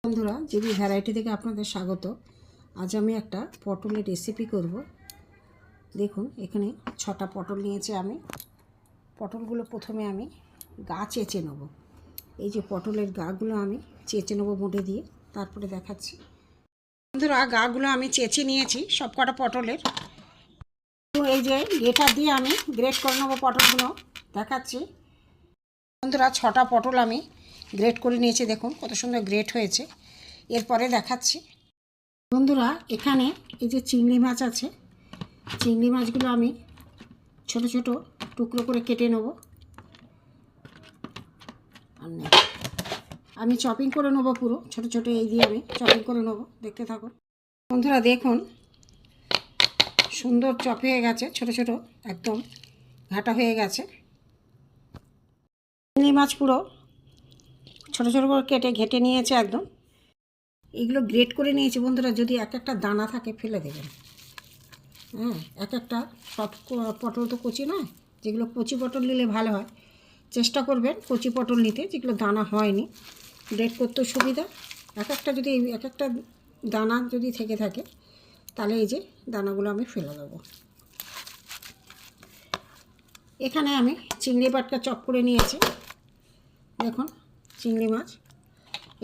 বন্ধুরা, GB variety থেকে আপনাদের স্বাগত। আজ আমি একটা পটলের রেসিপি করব। দেখুন, এখানে 6টা পটল নিয়েছি আমি। পটলগুলো প্রথমে আমি গা চেঁচে নেব। এই যে পটলের গাগুলো আমি চেঁচে নেব মুঠে দিয়ে, তারপরে দেখাচ্ছি। বন্ধুরা, গাগুলো আমি চেঁচে নিয়েছি সব কটা পটলের। তো এই যে এটা দিয়ে আমি গ্রেট করে নেবো পটলগুলো, দেখাচ্ছি। বন্ধুরা, 6টা পটল আমি গ্রেট করে নিয়েছি। দেখুন কত সুন্দর গ্রেট হয়েছে। এরপরে দেখাচ্ছি। বন্ধুরা, এখানে এই যে চিংড়ি মাছ আছে, চিংড়ি মাছগুলো আমি ছোট ছোট টুকরো করে কেটে নেব। আমি চপিং করে নেবো, পুরো ছোট ছোট এই দিয়ে আমি চপিং করে নেবো। দেখতে থাকুন বন্ধুরা। দেখুন সুন্দর চপ হয়ে গেছে, ছোট ছোট একদম ঘাটা হয়ে গেছে। চিংড়ি মাছ পুরো ছোট ছোট করে কেটে ঘেটে নিয়েছে একদম। এগুলো গ্রেট করে নিয়েছি বন্ধুরা। যদি এক একটা দানা থাকে ফেলে দেবেন। এক একটা সব পটল তো কচি নয়, যেগুলো কচি পটল নিলে ভালো হয়। চেষ্টা করবেন কচি পটল নিতে, যেগুলো দানা হয়নি। গ্রেট করতেও সুবিধা। এক একটা দানা যদি থেকে থাকে, তাহলে এই যে দানাগুলো আমি ফেলে দেবো। এখানে আমি চিংড়ি পাটকা চপ করে নিয়েছি। দেখুন চিংড়ি মাছ,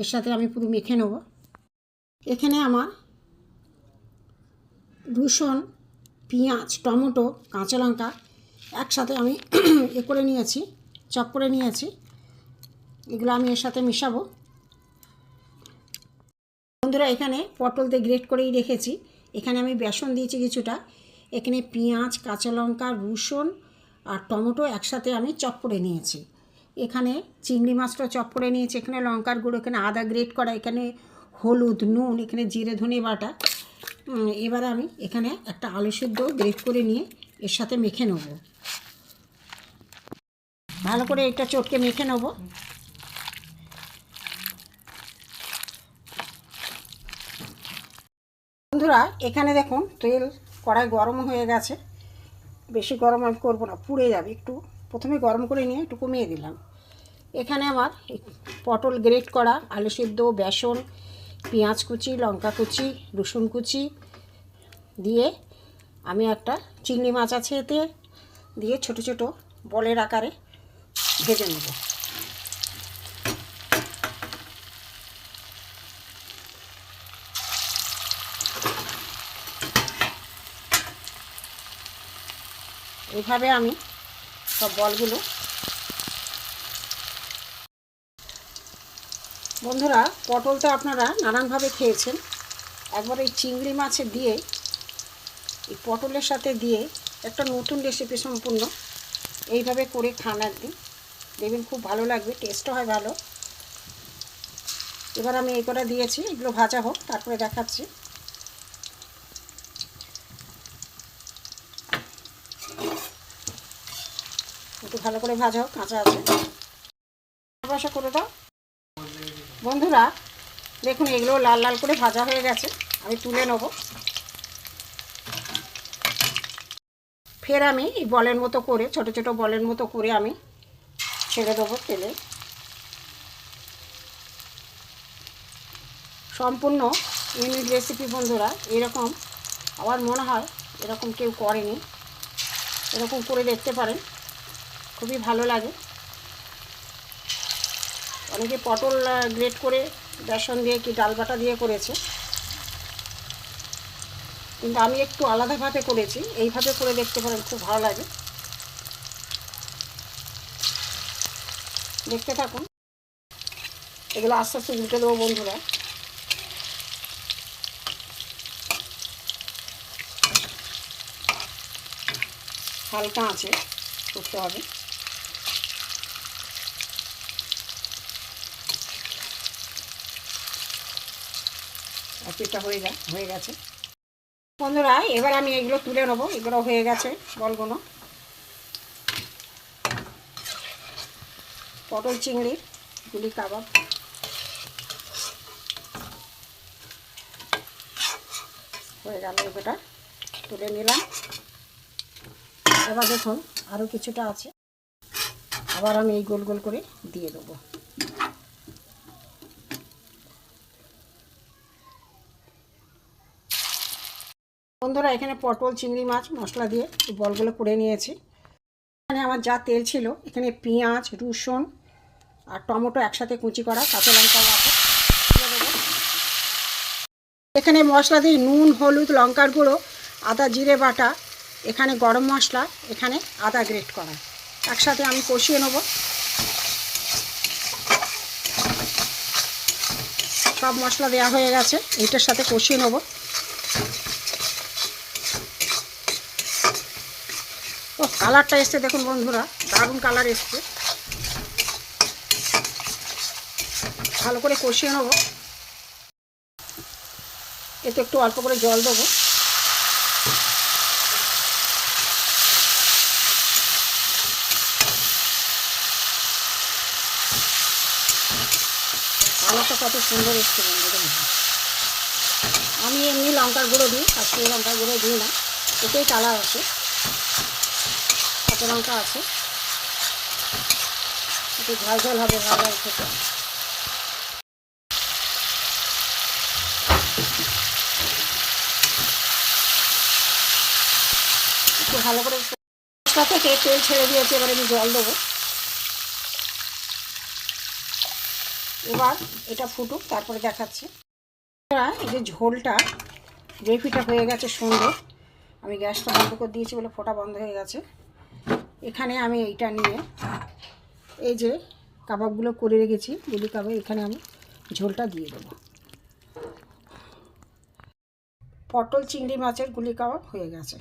এর সাথে আমি পুরো মেখে নেব। এখানে আমার রসুন, পেঁয়াজ, টমেটো, কাঁচা লঙ্কা একসাথে আমি করে নিয়েছি, চপ করে নিয়েছি। এগুলো আমি এর সাথে মিশাবো। বন্ধুরা, এখানে পটল দিয়ে গ্রেট করেই রেখেছি। এখানে আমি বেসন দিয়েছি কিছুটা। এখানে পেঁয়াজ, কাঁচা লঙ্কা, রসুন আর টমেটো একসাথে আমি চপ করে নিয়েছি। এখানে চিংড়ি মাছটা চপ করে নিয়েছি। এখানে লঙ্কার গুঁড়ো, এখানে আদা গ্রেট করা, এখানে হলুদ, নুন, এখানে জিরে ধনে বাটা। এবারে আমি এখানে একটা আলু সিদ্ধ গ্রেট করে নিয়ে এর সাথে মেখে নেব। ভালো করে এটা চটকে মেখে নেব। বন্ধুরা, এখানে দেখুন তেল কড়াই গরম হয়ে গেছে। বেশি গরম আমি করবো না, পুড়ে যাবে। একটু প্রথমে গরম করে নিয়ে একটু কমিয়ে দিলাম। এখানে আমার পটল গ্রেট করা, আলু সিদ্ধ, বেসন, পেঁয়াজ কুচি, লঙ্কা কুচি, রসুন কুচি দিয়ে আমি একটা চিংড়ি মাছ আছে এতে দিয়ে ছোট ছোট বলের আকারে ভেজে নেব। এইভাবে আমি সব বলগুলো। বন্ধুরা, পটলটা আপনারা নানানভাবে খেয়েছেন। একবার এই চিংড়ি মাছে দিয়ে, এই পটলের সাথে দিয়ে একটা নতুন রেসিপি সম্পূর্ণ এইভাবে করে খান একদিন, দেখবেন খুব ভালো লাগবে, টেস্টও হয় ভালো। এবার আমি এই কটা দিয়েছি, এগুলো ভাজা হোক, তারপরে দেখাচ্ছি। একটু ভালো করে ভাজা হোক, কাঁচা আছে, বসা করে দাও। বন্ধুরা, দেখুন এগুলো লাল লাল করে ভাজা হয়ে গেছে, আমি তুলে নেব। ফের আমি এই বলের মতো করে, ছোট ছোট বলের মতো করে আমি ছেড়ে দেবো তেলে। সম্পূর্ণ ইউনিক রেসিপি বন্ধুরা। এরকম আমার মনে হয় এরকম কেউ করেনি। এরকম করে দেখতে পারেন, খুবই ভালো লাগে। অনেকে পটল গ্রেট করে বেসন দিয়ে কি ডাল বাটা দিয়ে করেছে, কিন্তু আমি একটু আলাদাভাবে করেছি। এইভাবে করে দেখতে পারেন, খুব ভালো লাগে। দেখতে থাকুন। এগুলো আস্তে আস্তে উল্টে দেবো বন্ধুরা। হালকা আছে করতে হবে। আর পিঠা হয়ে গেছে বন্ধুরা। এবার আমি এগুলো তুলে নেবো। এগুলো হয়ে গেছে বলগুলো। পটল চিংড়ির গুলি কাবাব হয়ে গেল। এগুলোটা তুলে নিলাম। এবার দেখুন আরও কিছুটা আছে, আবার আমি এই গোল গোল করে দিয়ে দেবো। বন্ধুরা এখানে পটল চিংড়ি মাছ মশলা দিয়ে এই বলগুলো করে নিয়েছি। এখানে আমার যা তেল ছিল, এখানে পেঁয়াজ, রসুন আর টমেটো একসাথে কুচি করা, কাঁচা লঙ্কাও আছে। এখানে মশলা দিই নুন, হলুদ, লঙ্কার গুঁড়ো, আদা জিরে বাটা, এখানে গরম মশলা, এখানে আদা গ্রেট করা, একসাথে আমি কষিয়ে নেব। সব মশলা দেওয়া হয়ে গেছে, এইটার সাথে কষিয়ে নেব। ও কালারটা এসছে দেখুন বন্ধুরা, দারুণ কালার এসছে। ভালো করে কষিয়ে নেব। এতে একটু অল্প করে জল দেবো। কালারটা কত সুন্দর এসছে বন্ধুরা। আমি এমনি লঙ্কার গুঁড়ো দিই, কাশ্মীরি লঙ্কার গুঁড়ো দিই না, এতেই কালার আছে। কাঁচা লঙ্কা আছে, একটু ঝাল ঝাল হবে ভালো খেতে। একটু ভালো করে মশলা থেকে তেল ছেড়ে দিয়েছে, এবার আমি জল দেবো। এবার এটা ফুটুক, তারপরে দেখাচ্ছি। এই যে ঝোলটা গ্রেভিটা হয়ে গেছে সুন্দর, আমি গ্যাসটা বন্ধ করে দিয়েছি বলে ফোঁটা বন্ধ হয়ে গেছে। এখানে আমি এইটা নিয়ে এই যে কাবাবগুলো করে রেখেছি, গুলি কাবাব, এখানে আমি ঝোলটা দিয়ে দেবো। পটল চিংড়ি মাছের গুলি কাবাব হয়ে গেছে।